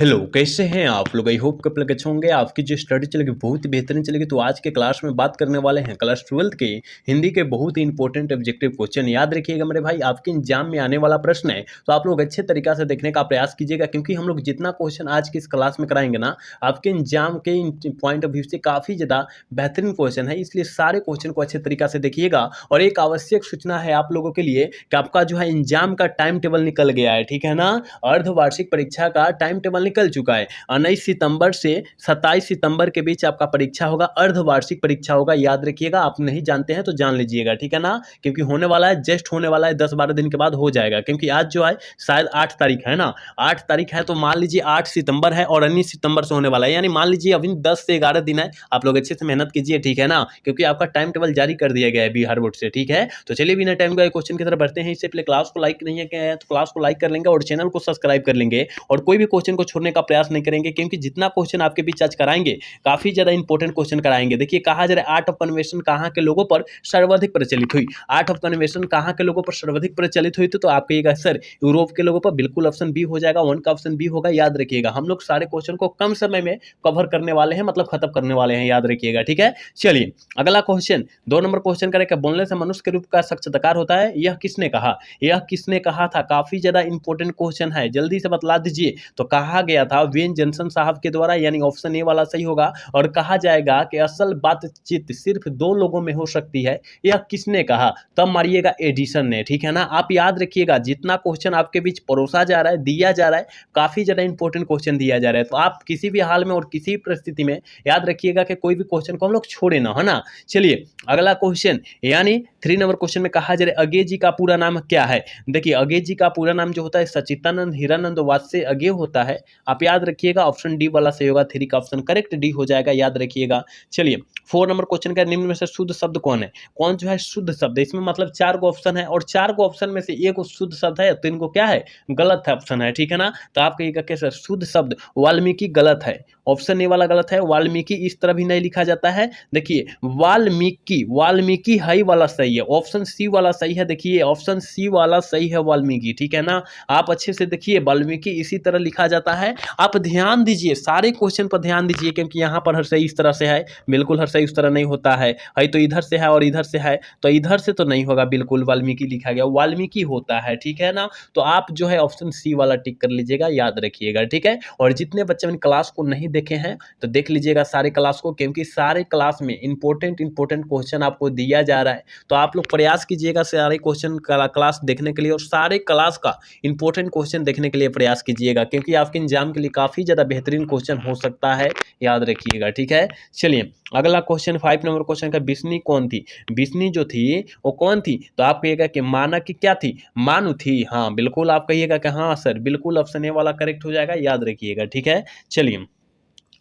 Hello, कैसे हैं आप लोग? आई होप कि आप लोग अच्छे होंगे। आपकी जो स्टडी चलेगी बहुत ही बेहतरीन चलेगी। तो आज के क्लास में बात करने वाले हैं क्लास 12th के हिंदी के बहुत ही इंपॉर्टेंट ऑब्जेक्टिव क्वेश्चन। याद रखिएगा मेरे भाई, आपके एग्जाम में आने वाला प्रश्न है तो आप लोग अच्छे तरीका से देखने का प्रयास कीजिएगा, क्योंकि हम लोग जितना क्वेश्चन आज की इस क्लास में कराएंगे ना, आपके एग्जाम के पॉइंट ऑफ व्यू से काफ़ी ज़्यादा बेहतरीन क्वेश्चन है। इसलिए सारे क्वेश्चन को अच्छे तरीका से देखिएगा। और एक आवश्यक सूचना है आप लोगों के लिए कि आपका जो है एग्जाम का टाइम टेबल निकल गया है, ठीक है ना। अर्धवार्षिक परीक्षा का टाइम टेबल निकल चुका है। 19 सितंबर से 27 सितंबर के बीच आपका परीक्षा होगा, अर्धवार्षिक परीक्षा होगा। याद रखिएगा, आप नहीं जानते हैं तो जान लीजिएगा, ठीक है ना। क्योंकि होने वाला है, जस्ट होने वाला है, 10-12 दिन के बाद हो जाएगा। क्योंकि आज जो है शायद 8 तारीख है ना, 8 तारीख है, तो मान लीजिए 8 सितंबर है और 19 सितंबर से होने वाला है। यानी मान लीजिए अभी 10 से 11 दिन है। आप लोग अच्छे से मेहनत कीजिए, ठीक है ना, क्योंकि आपका टाइम टेबल जारी कर दिया गया है बिहार बोर्ड से, ठीक है। तो चलिए बिना टाइम का क्वेश्चन की तरफ बढ़ते हैं। इससे पहले क्लास को लाइक नहीं किया है तो क्लास को लाइक कर लेंगे और चैनल को सब्सक्राइब कर लेंगे, और कोई भी क्वेश्चन को छोड़ने का प्रयास नहीं करेंगे, क्योंकि जितना क्वेश्चन आपके बीच आज कराएंगे काफी ज्यादा इंपॉर्टेंट क्वेश्चन कराएंगे। देखिए, कहा जा रहा है आर्ट ऑफ कन्वेंशन कहाँ के लोगों पर सर्वाधिक प्रचलित हुई। आर्ट ऑफ कन्वेंशन कहाँ के लोगों पर सर्वाधिक प्रचलित हुई, तो आप कहिएगा सर यूरोप के लोगों पर। बिल्कुल ऑप्शन बी हो जाएगा, 1 का ऑप्शन बी होगा। याद रखिएगा, हम लोग सारे क्वेश्चन को कम समय में कवर करने वाले हैं, मतलब खत्म करने वाले हैं। याद रखिएगा, ठीक है। चलिए अगला क्वेश्चन, 2 नंबर क्वेश्चन करें। बोलने से मनुष्य के रूप का साक्षात्कार होता है, यह किसने कहा? यह किसने कहा था? काफी ज्यादा इंपॉर्टेंट क्वेश्चन है, जल्दी से बतला दीजिए। तो कहा गया था वेन जॉनसन साहब के द्वारा, यानी ऑप्शन ए वाला सही होगा। और कहा जाएगा कि असल बातचीत सिर्फ 2 लोगों में हो सकती है, यह किसने कहा? तब मारिएगा एडिसन ने, ठीक है ना। आप याद रखिएगा, जितना क्वेश्चन आपके बीच परोसा जा रहा है, दिया जा रहा है, काफी ज्यादा इंपॉर्टेंट क्वेश्चन दिया जा रहा है। तो आप किसी भी हाल में और किसी भी परिस्थिति में याद रखिएगा कि कोई भी क्वेश्चन को हम लोग छोड़े ना, है ना। चलिए अगला क्वेश्चन, यानी 3 नंबर क्वेश्चन में कहा जा रहा है अज्ञे जी का पूरा नाम क्या है? देखिए, अज्ञे जी का पूरा नाम जो होता है सचितानंद हीरानंद वात्स्य अज्ञे होता है। आप याद रखिएगा, ऑप्शन डी वाला सही होगा। 3 का ऑप्शन करेक्ट डी हो जाएगा, याद रखिएगा। चलिए 4 नंबर क्वेश्चन का, निम्न में से शुद्ध शब्द कौन है? कौन जो है शुद्ध शब्द? इसमें मतलब 4 गो ऑप्शन है और 4 गो ऑप्शन में से एक शुद्ध शब्द है, 3 को क्या है? गलत है ऑप्शन है, ठीक है ना। तो आप कहिएगा कैसे? शुद्ध शब्द वाल्मीकि गलत है, ऑप्शन ए वाला गलत है। वाल्मीकि इस तरह भी नहीं लिखा जाता है। देखिए वाल्मीकि, वाल्मीकि हाई वाला सही है, ऑप्शन सी वाला सही है। देखिए ऑप्शन सी वाला सही है, वाल्मीकि, ठीक है ना। आप अच्छे से देखिए, वाल्मीकि इसी तरह लिखा जाता है। आप ध्यान दीजिए, सारे क्वेश्चन पर ध्यान दीजिए, क्योंकि यहाँ पर हर सही इस तरह से है, बिल्कुल हर सही उस तरह नहीं होता है। तो इधर से है और इधर से है, तो इधर से तो नहीं होगा, बिल्कुल वाल्मीकि लिखा गया, वाल्मीकि होता है, ठीक है ना। तो आप जो है ऑप्शन सी वाला टिक कर लीजिएगा, याद रखिएगा, ठीक है। और जितने बच्चे इन क्लास को नहीं देखे हैं तो देख लीजिएगा सारे क्लास को, क्योंकि सारे क्लास में इंपॉर्टेंट क्वेश्चन आपको दिया जा रहा है। तो आप लोग प्रयास कीजिएगा सारे क्वेश्चन क्लास देखने के लिए, और सारे क्लास का इंपॉर्टेंट क्वेश्चन देखने के लिए प्रयास कीजिएगा, क्योंकि आपके एग्जाम के लिए काफी ज्यादा बेहतरीन क्वेश्चन हो सकता है, याद रखिएगा, ठीक है। चलिए अगला क्वेश्चन, 5 नंबर क्वेश्चन का, बिस्नी कौन थी? बिस्नी जो थी वो कौन थी? तो आप कहिएगा कि मानक की क्या थी? मानु थी। हाँ बिल्कुल, आप कहिएगा कि हाँ सर, बिल्कुल ऑप्शन ए वाला करेक्ट हो जाएगा, याद रखिएगा, ठीक है। चलिए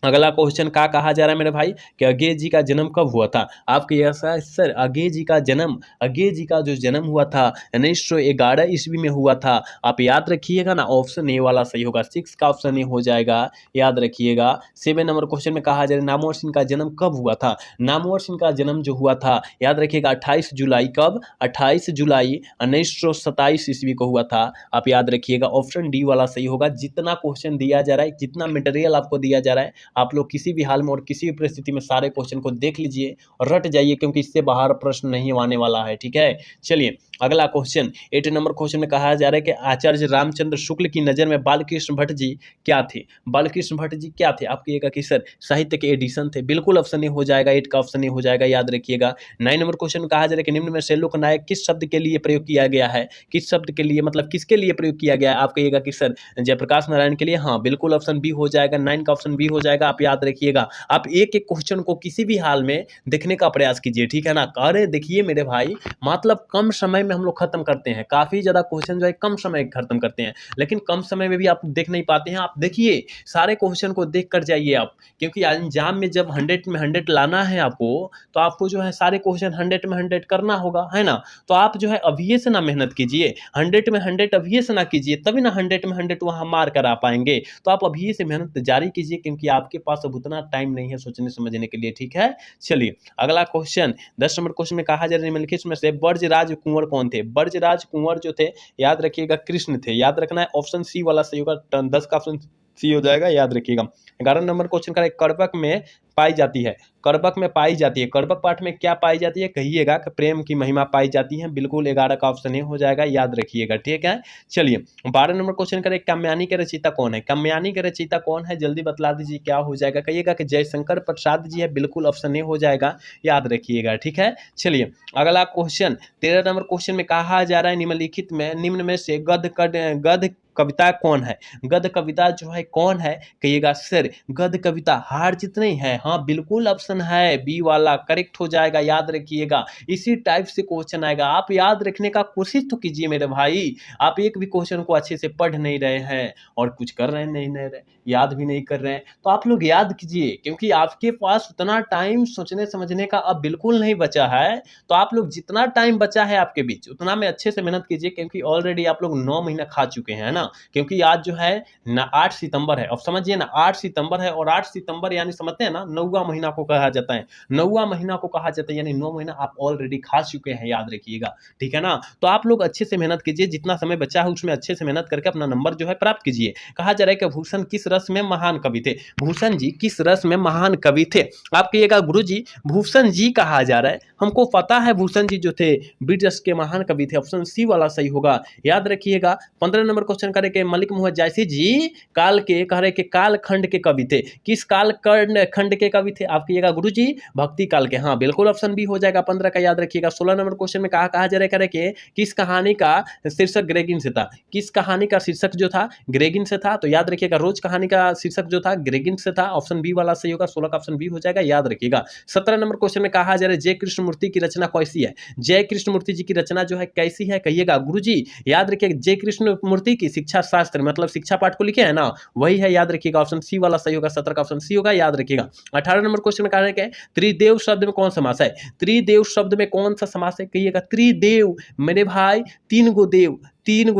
अगला क्वेश्चन क्या कहा जा रहा है मेरे भाई कि अज्ञे जी का जन्म कब हुआ था? आपके ऐसा सर, अज्ञे जी का जन्म, अज्ञे जी का जो जन्म हुआ था 1911 ईस्वी में हुआ था। आप याद रखिएगा ना, ऑप्शन ए वाला सही होगा, 6 का ऑप्शन ए हो जाएगा, याद रखिएगा। 7 नंबर क्वेश्चन में कहा जा रहा है नामवर सिंह का जन्म कब हुआ था? नामवर सिंह का जन्म जो हुआ था, याद रखिएगा 28 जुलाई, कब? 28 जुलाई 1927 ईस्वी को हुआ था। आप याद रखिएगा, ऑप्शन डी वाला सही होगा। जितना क्वेश्चन दिया जा रहा है, जितना मटेरियल आपको दिया जा रहा है, आप लोग किसी भी हाल में और किसी भी परिस्थिति में सारे क्वेश्चन को देख लीजिए और रट जाइए, क्योंकि इससे बाहर प्रश्न नहीं आने वाला है, ठीक है। चलिए अगला क्वेश्चन, 8 नंबर क्वेश्चन में कहा जा रहा है कि आचार्य रामचंद्र शुक्ल की नजर में बालकृष्ण भट्ट जी क्या थे? बालकृष्ण भट्ट जी क्या थे? आप कहिएगा कि सर साहित्य के एडिशन थे, बिल्कुल ऑप्शन ए हो जाएगा, 8 का ऑप्शन ए हो जाएगा, याद रखिएगा। 9 नंबर क्वेश्चन में कहा जा रहा है कि निम्न में से लोक नायक किस शब्द के लिए प्रयोग किया गया है? किस शब्द के लिए, मतलब किसके लिए प्रयोग किया गया है? आप कहिएगा कि सर जयप्रकाश नारायण के लिए। हाँ बिल्कुल ऑप्शन बी हो जाएगा, 9 का ऑप्शन बी हो जाएगा। आप याद रखिएगा, आप एक एक क्वेश्चन को किसी भी हाल में देखने का प्रयास कीजिए, ठीक है ना। अरे देखिए मेरे भाई, मतलब कम समय में हम लोग खत्म करते हैं, काफी ज्यादा क्वेश्चन जो है कम समय खत्म करते हैं, लेकिन कम समय में भी आप देख नहीं पाते हैं। आप देखिए, सारे क्वेश्चन को देख कर जाइए आप, क्योंकि एग्जाम में जब 100 में 100 लाना है आपको, तो आपको जो है सारे क्वेश्चन 100 में 100 करना होगा, है ना। तो आप जो है अभी से ना मेहनत कीजिए, 100 में 100 अभी से ना कीजिए, तभी ना 100 में 100 वहां मार कर आ पाएंगे। तो आप अभी से मेहनत जारी कीजिए, क्योंकि आपके पास अब उतना टाइम नहीं है सोचने समझने के लिए, ठीक है। चलिए अगला क्वेश्चन, 10 नंबर क्वेश्चन में कहा जा रहा है निम्नलिखित में से ब्रजराज कुंवर कौन थे? ब्रजराज कुंवर जो थे, याद रखिएगा कृष्ण थे, याद रखना है, ऑप्शन सी वाला सही होगा। 10 का ऑप्शन सी हो जाएगा, याद रखिएगा। 11 नंबर क्वेश्चन का कर्बक में पाई जाती है, कर्बक में पाई जाती है, कर्बक पाठ में क्या पाई जाती है कहिएगा कि प्रेम की महिमा पाई जाती है, बिल्कुल 11 का ऑप्शन ए हो जाएगा, याद रखिएगा, ठीक है। चलिए 12 नंबर क्वेश्चन करें, काम्यानी के रचयिता कौन है, काम्यानी के रचयिता कौन है, जल्दी बतला दीजिए क्या हो जाएगा, कहिएगा कि जयशंकर प्रसाद जी है, बिल्कुल ऑप्शन ए हो जाएगा, याद रखिएगा, ठीक है। चलिए अगला क्वेश्चन 13 नंबर क्वेश्चन में कहा जा रहा है निम्नलिखित में निम्न में से गद्य कविता कौन है, गद्य कविता जो है कौन है, कहिएगा सर गद्य कविता हार जितनी है, हाँ बिल्कुल ऑप्शन है बी वाला करेक्ट हो जाएगा, याद रखिएगा। इसी टाइप से क्वेश्चन आएगा, आप याद रखने का कोशिश तो कीजिए मेरे भाई, आप एक भी क्वेश्चन को अच्छे से पढ़ नहीं रहे हैं और कुछ कर रहे नहीं रहे, याद भी नहीं कर रहे हैं, तो आप लोग याद कीजिए, क्योंकि आपके पास उतना टाइम सोचने समझने का अब बिल्कुल नहीं बचा है। तो आप लोग जितना टाइम बचा है आपके बीच उतना में अच्छे से मेहनत कीजिए, क्योंकि ऑलरेडी आप लोग 9 महीना खा चुके हैं ना, क्योंकि आज जो है ना 8 सितंबर है, अब समझिए ना 8 सितंबर है, और 8 सितंबर यानी समझते हैं ना 9वां महीना को कहा जाता है, 9वां महीना को कहा जाता है, यानी 9 महीना आप ऑलरेडी खा चुके हैं, याद रखिएगा, ठीक है ना। तो आप लोग अच्छे से मेहनत कीजिए, जितना समय बचा है उसमें अच्छे से मेहनत करके अपना नंबर जो है प्राप्त कीजिए। कहा जा रहा है कि भूषण किस रस में महान कवि थे, भूषण जी किस रस में महान कवि थे, आप कहिएगा गुरु जी भूषण जी कहा जा रहा है, हमको पता है भूषण जी जो थे ब्रिज रस के महान कवि थे, ऑप्शन सी वाला सही होगा, याद रखिएगा। 15 नंबर क्वेश्चन करे के मलिक मुहम्मद जायसी जी काल के कह रहे के काल खंड के कवि थे, किस काल खंड के कवि थे, आप कहिएगा गुरु जी भक्ति काल के, हाँ बिल्कुल ऑप्शन बी हो जाएगा 15 का, याद रखिएगा। 16 नंबर क्वेश्चन में कहा जा रहा है कि किस कहानी का शीर्षक ग्रेगिन से था, किस कहानी का शीर्षक जो था ग्रेगिन से था, तो याद रखिएगा रोज कहानी का शीर्षक जो था ग्रेगिन से था, ऑप्शन बी वाला सही होगा, 16 का ऑप्शन बी हो जाएगा, याद रखिएगा। 17 नंबर क्वेश्चन में कहा जा रहा है जय कृष्ण मूर्ति की रचना कैसी है, जय कृष्ण मूर्ति जी की रचना जो है कैसी है, कहिएगा गुरु जी याद रखिएगा जय कृष्ण मूर्ति की शिक्षा शास्त्र मतलब शिक्षा पाठ को लिखे है ना, वही है, याद रखिएगा, ऑप्शन सी वाला सही होगा, 17 का ऑप्शन सी होगा, याद रखिएगा। 18 नंबर क्वेश्चन में कहा है कि त्रिदेव शब्द में कौन समास है, त्रिदेव शब्द में कौन सा समास है, कहिएगा त्रिदेव मेरे भाई 3 गो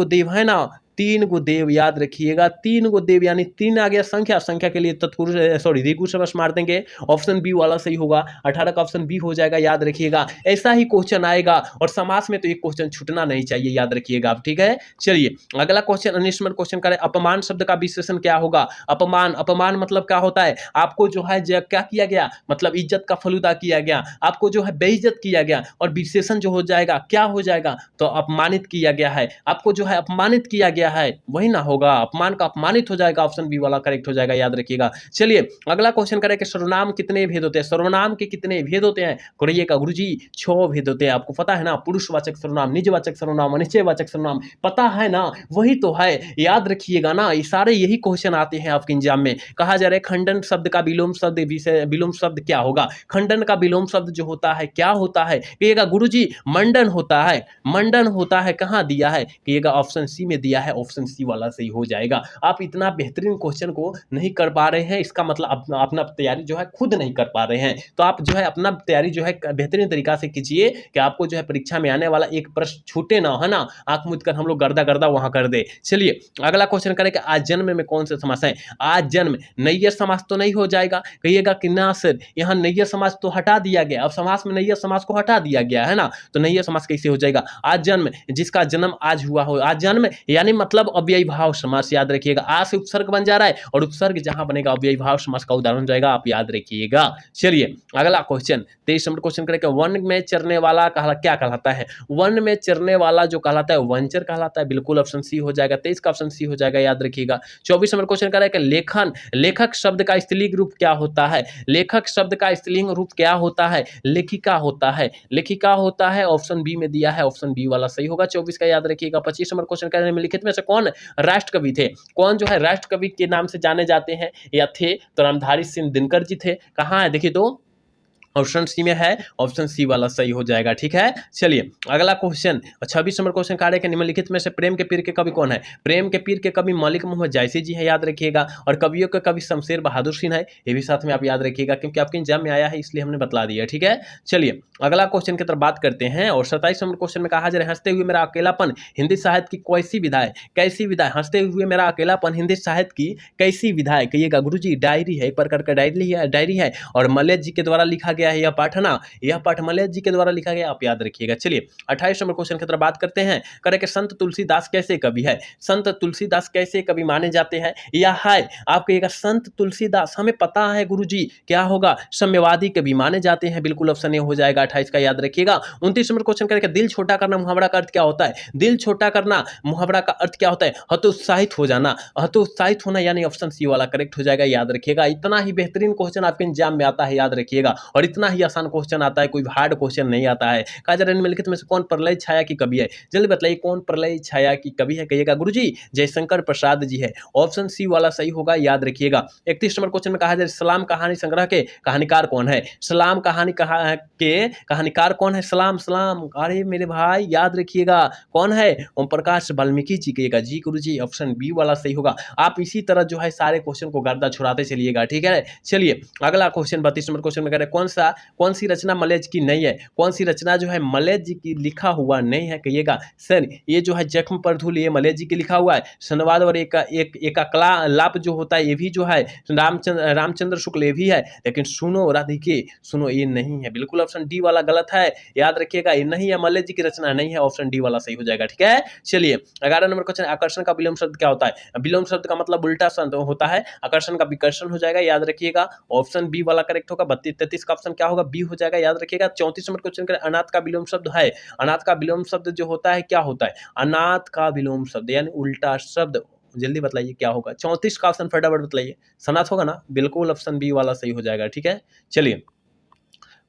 देव है ना, 3 गो देव, याद रखिएगा 3 गो देव, यानी 3 आ गया संख्या, संख्या के लिए तत्पुरुष द्विगु समास मार देंगे, ऑप्शन बी वाला सही होगा, 18 का ऑप्शन बी हो जाएगा, याद रखिएगा। ऐसा ही क्वेश्चन आएगा और समास में तो एक क्वेश्चन छूटना नहीं चाहिए, याद रखिएगा आप, ठीक है। चलिए अगला क्वेश्चन 19 नंबर क्वेश्चन करें, अपमान शब्द का विशेषण क्या होगा, अपमान, अपमान मतलब क्या होता है, आपको जो है क्या किया गया, मतलब इज्जत का फलूदा किया गया, आपको जो है बेइज्जत किया गया, और विशेषण जो हो जाएगा क्या हो जाएगा, तो अपमानित किया गया है, आपको जो है अपमानित किया गया है, वही ना होगा, अपमान का अपमानित हो जाएगा, ऑप्शन बी वाला करेक्ट हो जाएगा, याद रखिएगा। चलिए अगला क्वेश्चन करें कि सर्वनाम कितने भेद होते हैं, सर्वनाम के कितने भेद होते हैं, करिएगा गुरुजी 6 भेद होते हैं, आपको पता है ना, पुरुषवाचक सर्वनाम, निजवाचक सर्वनाम, अनिश्चयवाचक सर्वनाम, पता है ना, वही तो है, याद रखिएगा ना, ये सारे यही क्वेश्चन आते हैं आपके एग्जाम में। कहा जा रहा है खंडन शब्द का विलोम शब्द, विलोम शब्द क्या होगा, खंडन का विलोम शब्द जो होता है क्या होता है, कहिएगा गुरुजी मंडन होता है, मंडन होता है, कहां दिया है, कहिएगा ऑप्शन सी में दिया है, ऑप्शन सी वाला सही हो जाएगा। आप इतना बेहतरीन क्वेश्चन को नहीं कर पा रहे हैं, इसका मतलब अपना तैयारी जो है खुद नहीं कर पा रहे हैं, तो आप जो है अपना तैयारी जो है बेहतरीन तरीका से कीजिए कि आपको जो है परीक्षा में आने वाला एक प्रश्न छूटे ना, है ना, आंख मूंद कर हम लोग गर्दा गर्दा वहां कर दे। चलिए अगला क्वेश्चन करें कि आज जन्म में कौन से समास है, आज जन्म नैयर समास तो नहीं हो जाएगा, कहिएगा कि ना सर यहाँ नैयर समास तो हटा दिया गया, अब समास में नैयर समास को हटा दिया गया है ना, तो नैयर समास कैसे हो जाएगा, आज जन्म जिसका जन्म आज हुआ हो, आज जन्म यानी मतलब अव्ययी भाव समास, याद रखिएगा, आ से उपसर्ग बन जा रहा है और उपसर्ग जहां बनेगा अव्ययी भाव समास का उदाहरण जाएगा, आप याद रखिएगा। चलिए अगला क्वेश्चन 23 नंबर क्वेश्चन करें कि वन में चरने वाला क्या कहलाता है, वन में चरने वाला जो कहलाता है वंचर कहलाता है, बिल्कुल ऑप्शन सी हो जाएगा, 23 का ऑप्शन सी हो जाएगा, याद रखिएगा। 24 नंबर क्वेश्चन करें कि लेखन, लेखक शब्द का स्त्रीलिंग रूप क्या होता है, लेखक शब्द का स्त्रीलिंग रूप क्या होता है, लेखिका होता है, लेखिका होता है, ऑप्शन बी में दिया है, ऑप्शन बी वाला सही होगा, 24 का याद रखिएगा। 25 नंबर क्वेश्चन करें निम्नलिखित में से कौन राष्ट्र कवि थे, कौन जो है राष्ट्र कवि के नाम से जाने जाते हैं या थे, तो रामधारी सिंह दिनकर जी थे, कहाँ है देखिए तो ऑप्शन सी में है, ऑप्शन सी वाला सही हो जाएगा, ठीक है। चलिए अगला क्वेश्चन 26 नंबर क्वेश्चन कार्य के निम्नलिखित में से प्रेम के पीर के कवि कौन है, प्रेम के पीर के कवि मलिक मुहम्मद जायसी जी है, याद रखिएगा, और कवियों के कवि शमशेर बहादुर सिंह है, ये भी साथ में आप याद रखिएगा, क्योंकि आपके एग्जाम में आया है इसलिए हमने बतला दिया, ठीक है। चलिए अगला क्वेश्चन की तरफ बात करते हैं, और 27 नंबर क्वेश्चन में कहा जा रहा है हंसते हुए मेरा अकेलापन हिंदी साहित्य की कैसी विधा है, कैसी विधा है, हंसते हुए मेरा अकेलापन हिंदी साहित्य की कैसी विधा है, कहिएगा गुरुजी डायरी है, एक प्रकार का डायरी है, और मलय जी के द्वारा लिखा गया है यह पाठ, है ना, यह पाठ मलय जी के द्वारा लिखा गया, आप याद रखिएगा। चलिए 28 नंबर क्वेश्चन की तरफ बात करते हैं। करे कि संत तुलसीदास कैसे कवि है, संत तुलसीदास कैसे कवि माने जाते हैं, या है आप कहिएगा संत तुलसीदास हमें पता है गुरुजी क्या होगा, साम्यवादी कवि माने जाते हैं, बिल्कुल ऑप्शन ए हो जाएगा 28 का, याद रखिएगा। 29 नंबर क्वेश्चन करेगा दिल छोटा करना मुहावरा का अर्थ क्या होता है, दिल छोटा करना मुहावरा का अर्थ क्या होता है, हतोत्साहित हो जाना, हतोत्साहित होना, यानी ऑप्शन सी वाला करेक्ट हो जाएगा, याद रखिएगा। इतना ही बेहतरीन क्वेश्चन आपके एग्जाम में आता है, याद रखिएगा, और इतना ही आसान क्वेश्चन आता है, कोई हार्ड क्वेश्चन नहीं आता है। कहा जा रहा है निम्नलिखित में से कौन प्रलय छाया की कवि है, जल्दी बताइए कौन प्रलय छाया की कवि है, कहिएगा गुरुजी जयशंकर प्रसाद जी है, ऑप्शन सी वाला सही होगा, याद रखिएगा। 31 नंबर क्वेश्चन में कहा जाए सलाम कहानी संग्रह के कहानीकार कौन है, सलाम कहानी के कहानीकार कौन है, सलाम सलाम, अरे मेरे भाई याद रखिएगा कौन है, ओम प्रकाश वाल्मीकि जी, कहिएगा जी गुरुजी ऑप्शन बी वाला सही होगा। आप इसी तरह जो है सारे क्वेश्चन को गर्दा छुड़ाते चलिएगा, ठीक है। चलिए अगला क्वेश्चन 32 नंबर क्वेश्चन में कह रहे कौन सी रचना मलय जी की नहीं है, कौन सी रचना जो है मलय जी की लिखा हुआ नहीं है, कहिएगा सर ये जो है जख्म पर धूल ये मलय जी के लिखा हुआ है, सनवाद और एक लाप जो होता है ये भी जो है रामचंद्र शुक्ल ये भी है, लेकिन सुनो राधिके सुनो ये नहीं है, बिल्कुल ऑप्शन डी वाला गलत है, याद रखिएगा ये नहीं है, मलय जी की रचना नहीं है, ऑप्शन डी वाला सही हो जाएगा, ठीक है। चलिए 11 नंबर क्वेश्चन आकर्षण का विलोम शब्द क्या होता है, विलोम शब्द का मतलब उल्टा शब्द होता है, आकर्षण का विकर्षण हो जाएगा, याद रखिएगा, ऑप्शन बी वाला करेक्ट होगा। 32-33 का ऑप्शन क्या होगा, बी हो जाएगा, याद रखिएगा। 34 नंबर क्वेश्चन अनाथ का विलोम शब्द है, अनाथ का विलोम शब्द जो होता है क्या होता है, अनाथ का विलोम शब्द यानी उल्टा शब्द, जल्दी बताइए क्या होगा। 34 का ऑप्शन फटाफट बताइए, सनाथ होगा ना, बिल्कुल ऑप्शन बी वाला सही हो जाएगा, ठीक है। चलिए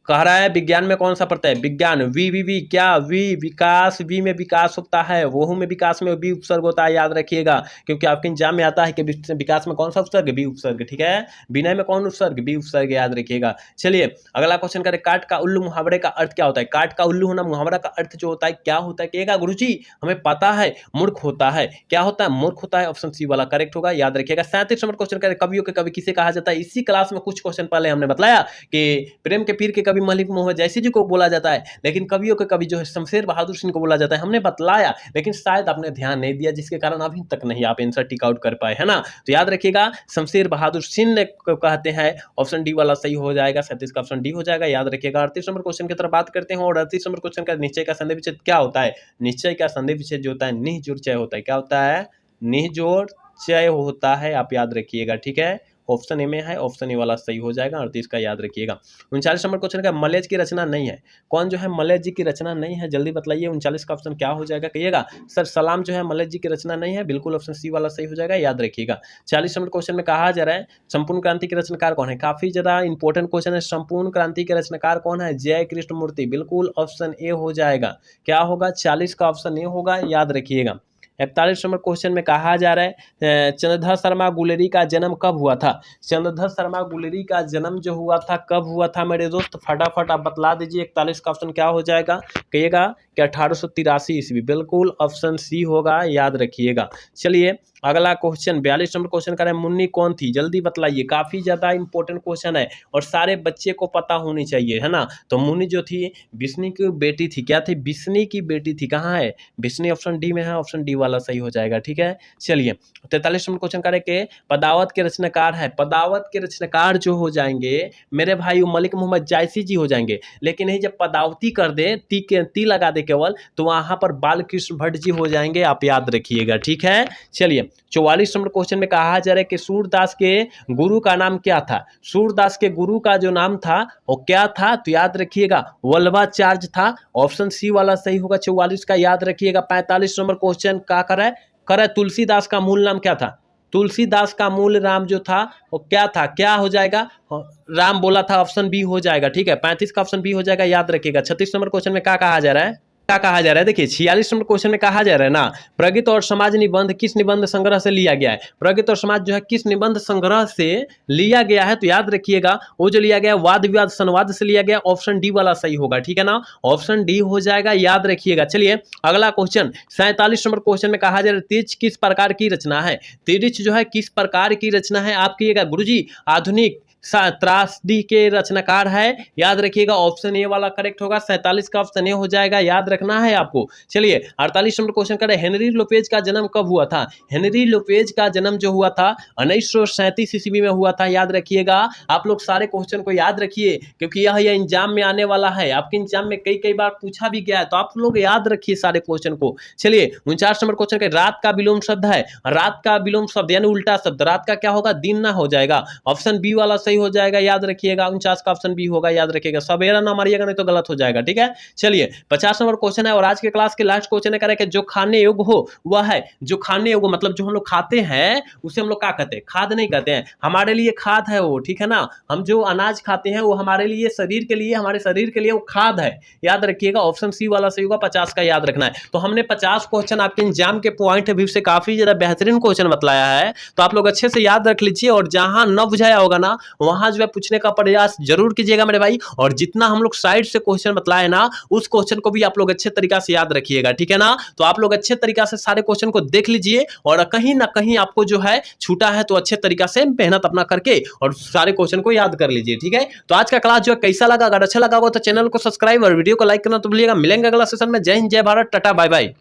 कह रहा है विज्ञान में कौन सा पड़ता है, विज्ञान वी क्या वी विकास, वी में विकास होता है, वहू में विकास में वी उपसर्ग होता है, याद रखिएगा, क्योंकि आपके एग्जाम में आता है कि विकास में कौन सा उपसर्ग, वी उपसर्ग, ठीक है। विनय में कौन उपसर्ग, वी उपसर्ग, याद रखिएगा। चलिए अगला क्वेश्चन करें काट का उल्लू मुहावरे का अर्थ क्या होता है, काट का उल्लू होना मुहावरा का अर्थ जो होता है क्या होता है, कहिएगा गुरुजी हमें पता है मूर्ख होता है, क्या होता है मूर्ख होता है, ऑप्शन सी वाला करेक्ट होगा, याद रखिएगा। 37 नंबर क्वेश्चन करें कवियों के कवि किसे कहा जाता है, इसी क्लास में कुछ क्वेश्चन पहले हमने बताया कि प्रेम के पीर के कवि मलिक मोहम्मद जैसी जी को बोला जाता है, लेकिन कवियों के कवि जो है शमशेर बहादुर सिंह को बोला जाता है, हमने बतलाया, लेकिन शायद आपने ध्यान नहीं दिया, जिसके कारण अभी तक नहीं आप आंसर टिक आउट कर पाए, है ना। तो याद रखिएगा शमशेर बहादुर सिंह को कहते हैं, ऑप्शन डी वाला सही हो जाएगा, 37 का ऑप्शन डी हो जाएगा, याद रखिएगा। 38 नंबर क्वेश्चन की तरफ बात करते हैं, और 38 नंबर क्वेश्चन का निश्चय का संदेह विच्छेद क्या होता है, निश्चय का संदेह विच्छेद जो होता है निःजोड़ चय होता है, क्या होता है, निःजोड़ चय होता है, आप याद रखिएगा, ठीक है। ऑप्शन ए में है, ऑप्शन ए वाला सही हो जाएगा, 38 का याद रखिएगा। 39 नंबर क्वेश्चन का मलय की रचना नहीं है, कौन जो है मलय जी की रचना नहीं है, जल्दी बताइए। 39 का ऑप्शन क्या हो जाएगा, कहिएगा सर सलाम जो है मलय जी की रचना नहीं है, बिल्कुल ऑप्शन सी वाला सही हो जाएगा, याद रखिएगा। 40 नंबर क्वेश्चन में कहा जा रहा है संपूर्ण क्रांति के रचनाकार कौन है, काफी ज्यादा इंपॉर्टेंट क्वेश्चन है, संपूर्ण क्रांति के रचनाकार कौन है, जय कृष्ण मूर्ति, बिल्कुल ऑप्शन ए हो जाएगा, क्या होगा 40 का ऑप्शन ए होगा, याद रखिएगा। 41 नंबर क्वेश्चन में कहा जा रहा है चंद्रधर शर्मा गुलेरी का जन्म कब हुआ था, चंद्रधर शर्मा गुलेरी का जन्म जो हुआ था कब हुआ था मेरे दोस्त, फटाफट आप बतला दीजिए। 41 का ऑप्शन क्या हो जाएगा, कहिएगा कि 1883 ईस्वी, बिल्कुल ऑप्शन सी होगा, याद रखिएगा। चलिए अगला क्वेश्चन 42 नंबर क्वेश्चन का है मुन्नी कौन थी, जल्दी बतलाइए, काफी ज्यादा इंपॉर्टेंट क्वेश्चन है और सारे बच्चे को पता होनी चाहिए, है ना। तो मुन्नी जो थी बिस्नी की बेटी थी, क्या थी, बिस्नी की बेटी थी, कहाँ है बिस्नी, ऑप्शन डी में है, ऑप्शन डी वाला सही हो जाएगा, ठीक है। चलिए 43 नंबर क्वेश्चन करे के पदावत के रचनाकार है, पदावत के रचनाकार जो हो जाएंगे मेरे भाई मलिक मोहम्मद जायसी जी हो जाएंगे, लेकिन यही जब पदावती कर दे ती लगा दे केवल, तो वहां पर बालकृष्ण भट्ट जी हो जाएंगे, आप याद रखिएगा, ठीक है। चलिए 44 नंबर क्वेश्चन में कहा जा रहा है कि सूरदास के गुरु का नाम क्या था, सूरदास के गुरु का जो नाम था वो क्या था, तो याद रखिएगा वल्लभाचार्य था, ऑप्शन सी वाला सही होगा 44 का, याद रखिएगा। 45 नंबर क्वेश्चन का करे तुलसीदास का मूल नाम क्या था, तुलसीदास का मूल नाम जो था वो क्या था, क्या हो जाएगा, राम बोला था, ऑप्शन बी हो जाएगा, ठीक है। 35 का ऑप्शन बी हो जाएगा, याद रखिएगा। 36 नंबर क्वेश्चन में क्या कहा जा रहा है, क्या कहा जा रहा है, देखिए 46 नंबर क्वेश्चन में कहा जा रहा है ना प्रगति और समाज निबंध किस निबंध संग्रह से लिया गया है, प्रगति और समाज जो है किस निबंध संग्रह से लिया गया है, तो याद रखिएगा वो जो लिया गया वाद विवाद संवाद से लिया गया, ऑप्शन डी वाला सही होगा, ठीक है ना, ऑप्शन डी हो जाएगा, याद रखिएगा। चलिए अगला क्वेश्चन 47 नंबर क्वेश्चन में कहा जा रहा है तिरछ किस प्रकार की रचना है, तिरछ जो है किस प्रकार की रचना है, आप कहिएगा गुरुजी आधुनिक त्रासदी के रचनाकार है, याद रखिएगा ऑप्शन ए वाला करेक्ट होगा। 47 का ऑप्शन ए हो जाएगा, याद रखना है आपको। चलिए 48 नंबर क्वेश्चन करें, हेनरी लोपेज का जन्म कब हुआ था? हेनरी लोपेज का जन्म जो हुआ था 1937 ईस्वी में हुआ था, याद रखिएगा। आप लोग सारे क्वेश्चन को याद रखिए क्योंकि यह एग्जाम में आने वाला है, आपके एग्जाम में कई बार पूछा भी गया है, तो आप लोग याद रखिए सारे क्वेश्चन को। चलिए 49 नंबर क्वेश्चन का, रात का विलोम शब्द है, रात का विलोम शब्द यानी उल्टा शब्द, रात का क्या होगा? दिन ना हो जाएगा। ऑप्शन बी वाला सही हो जाएगा, याद रखिएगा। 49 का ऑप्शन बी होगा, याद रखिएगा। सवेरा ना मारिएगा नहीं तो गलत हो जाएगा, ठीक है। चलिए 50 नंबर क्वेश्चन है और आज के क्लास के लास्ट क्वेश्चन है कि जो खाने योग्य हो वह है, जो खाने योग्य मतलब जो हम लोग खाते हैं उसे हम लोग क्या कहते हैं? खाद नहीं कहते हैं, हमारे लिए खाद है वो, ठीक है ना। हम जो अनाज खाते हैं वो हमारे लिए, शरीर के लिए, हमारे शरीर के लिए वो खाद है, याद रखिएगा। ऑप्शन सी वाला सही होगा, 50 का याद रखना है। तो हमने 50 क्वेश्चन आपके एग्जाम के पॉइंट ऑफ व्यू से काफी ज्यादा बेहतरीन क्वेश्चन बतलाया है, तो आप लोग अच्छे से याद रख लीजिए और जहां न बुझाया होगा ना वहां जो है पूछने का प्रयास जरूर कीजिएगा मेरे भाई। और जितना हम लोग साइड से क्वेश्चन बतलाए ना उस क्वेश्चन को भी आप लोग अच्छे तरीका से याद रखिएगा, ठीक है ना। तो आप लोग अच्छे तरीका से सारे क्वेश्चन को देख लीजिए और कहीं ना कहीं आपको जो है छूटा है तो अच्छे तरीका से मेहनत अपना करके और सारे क्वेश्चन को याद कर लीजिए, ठीक है। तो आज का क्लास जो है कैसा लगा? अगर अच्छा लगा हो तो चैनल को सब्सक्राइब और वीडियो को लाइक करना तो भूलिएगा। मिलेंगे अगला सेशन में। जय हिंद, जय भारत, टाटा, बाय बाय।